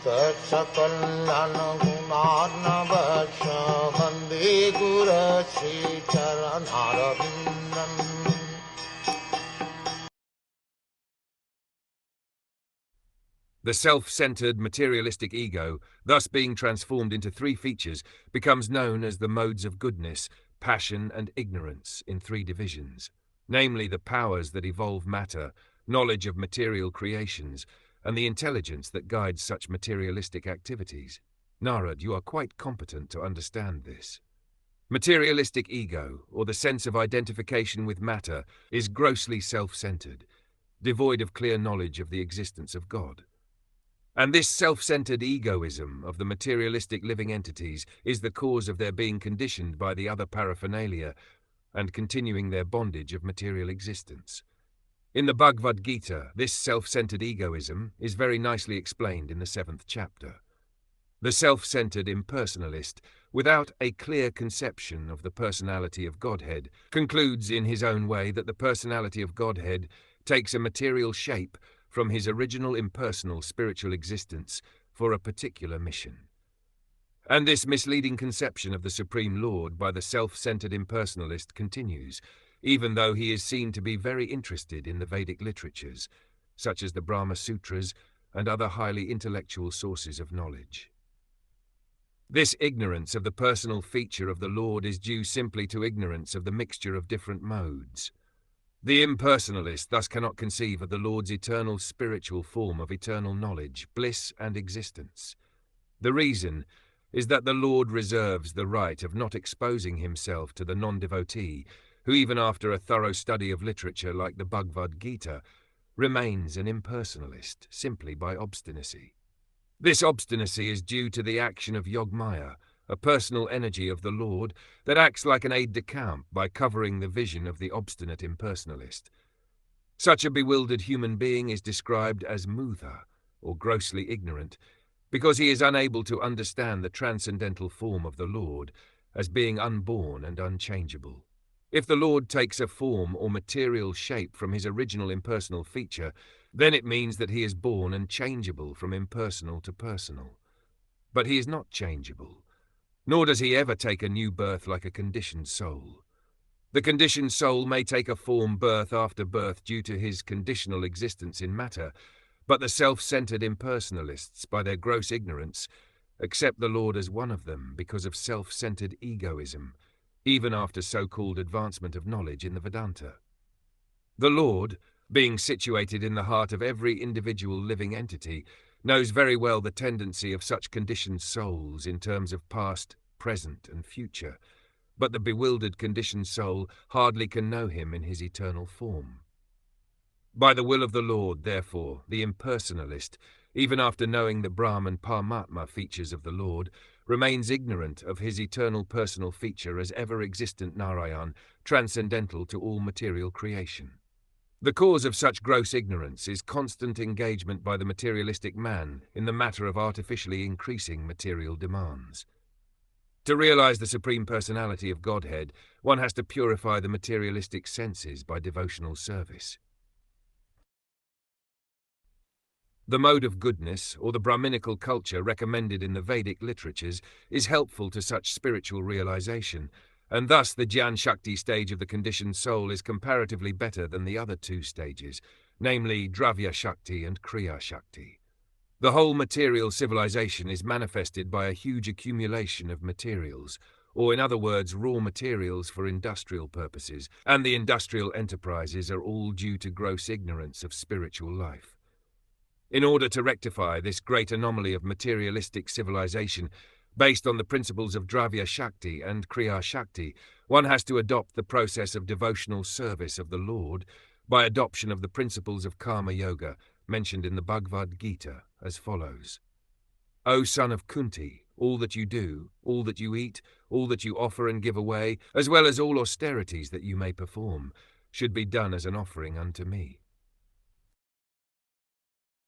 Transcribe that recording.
Sakal Gunarnavasha Vande Guru Sri Charanaravindan. The self-centered materialistic ego, thus being transformed into three features, becomes known as the modes of goodness, passion, and ignorance in three divisions, namely the powers that evolve matter, knowledge of material creations, and the intelligence that guides such materialistic activities. Narad, you are quite competent to understand this. Materialistic ego, or the sense of identification with matter, is grossly self-centered, devoid of clear knowledge of the existence of God. And this self-centered egoism of the materialistic living entities is the cause of their being conditioned by the other paraphernalia and continuing their bondage of material existence. In the Bhagavad Gita, this self-centered egoism is very nicely explained in the 7th chapter. The self-centered impersonalist, without a clear conception of the personality of Godhead, concludes in his own way that the personality of Godhead takes a material shape from his original impersonal spiritual existence for a particular mission. And this misleading conception of the Supreme Lord by the self-centered impersonalist continues, even though he is seen to be very interested in the Vedic literatures, such as the Brahma Sutras and other highly intellectual sources of knowledge. This ignorance of the personal feature of the Lord is due simply to ignorance of the mixture of different modes. The impersonalist thus cannot conceive of the Lord's eternal spiritual form of eternal knowledge, bliss, and existence. The reason is that the Lord reserves the right of not exposing himself to the non-devotee, who even after a thorough study of literature like the Bhagavad Gita, remains an impersonalist simply by obstinacy. This obstinacy is due to the action of Yogmaya, a personal energy of the Lord that acts like an aide-de-camp by covering the vision of the obstinate impersonalist. Such a bewildered human being is described as mudha, or grossly ignorant, because he is unable to understand the transcendental form of the Lord as being unborn and unchangeable. If the Lord takes a form or material shape from his original impersonal feature, then it means that he is born and changeable from impersonal to personal. But he is not changeable, nor does he ever take a new birth like a conditioned soul. The conditioned soul may take a form birth after birth due to his conditional existence in matter, but the self-centered impersonalists, by their gross ignorance, accept the Lord as one of them because of self-centered egoism, even after so-called advancement of knowledge in the Vedanta. The Lord, being situated in the heart of every individual living entity, knows very well the tendency of such conditioned souls in terms of past, present, and future, but the bewildered conditioned soul hardly can know him in his eternal form. By the will of the Lord, therefore, the impersonalist, even after knowing the Brahm and Paramatma features of the Lord, remains ignorant of his eternal personal feature as ever-existent Narayan, transcendental to all material creation. The cause of such gross ignorance is constant engagement by the materialistic man in the matter of artificially increasing material demands. To realize the Supreme Personality of Godhead, one has to purify the materialistic senses by devotional service. The mode of goodness, or the Brahminical culture recommended in the Vedic literatures, is helpful to such spiritual realization, and thus the Jnana Shakti stage of the conditioned soul is comparatively better than the other two stages, namely Dravya Shakti and Kriya Shakti. The whole material civilization is manifested by a huge accumulation of materials, or in other words, raw materials for industrial purposes, and the industrial enterprises are all due to gross ignorance of spiritual life. In order to rectify this great anomaly of materialistic civilization, based on the principles of Dravya Shakti and Kriya Shakti, one has to adopt the process of devotional service of the Lord by adoption of the principles of Karma Yoga mentioned in the Bhagavad Gita as follows. O son of Kunti, all that you do, all that you eat, all that you offer and give away, as well as all austerities that you may perform, should be done as an offering unto me.